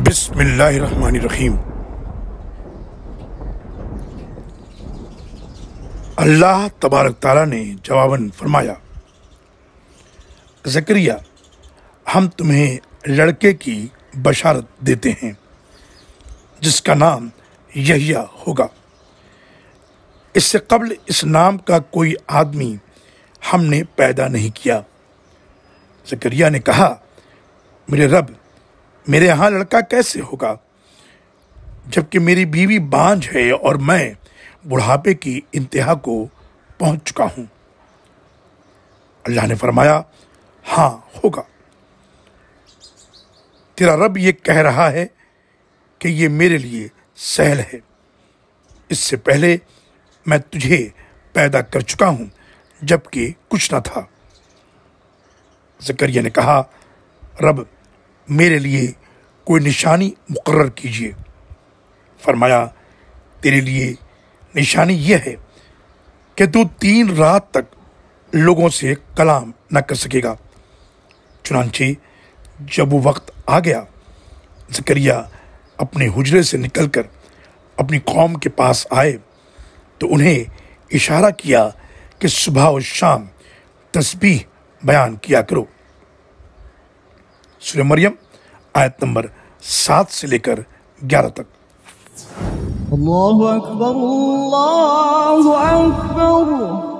بسم اللہ الرحمن الرحیم۔ اللہ تبارک تعالیٰ نے جواباً فرمایا، زکریا ہم تمہیں لڑکے کی بشارت دیتے ہیں جس کا نام یحییٰ ہوگا۔ اس سے قبل اس نام کا کوئی آدمی ہم نے پیدا نہیں کیا۔ زکریا نے کہا، میرے رب، میرے ہاں لڑکا کیسے ہوگا جبکہ میری بیوی بانجھ ہے اور میں بڑھاپے کی انتہا کو پہنچ چکا ہوں۔ اللہ نے فرمایا، ہاں ہوگا۔ تیرا رب یہ کہہ رہا ہے کہ یہ میرے لیے سہل ہے، اس سے پہلے میں تجھے پیدا کر چکا ہوں جبکہ کچھ نہ تھا۔ زکریا نے کہا، رب میرے لیے کوئی نشانی مقرر کیجیے۔ فرمایا، تیرے لیے نشانی یہ ہے کہ تو 3 رات تک لوگوں سے کلام نہ کر سکے گا۔ چنانچہ جب وہ وقت آ گیا، زکریا اپنے حجرے سے نکل کر اپنی قوم کے پاس آئے تو انہیں اشارہ کیا کہ صبح و شام تسبیح بیان کیا کرو۔ سورہ مریم آیت نمبر 7 سے لے کر 11 تک۔ اللہ اکبر، اللہ اکبر۔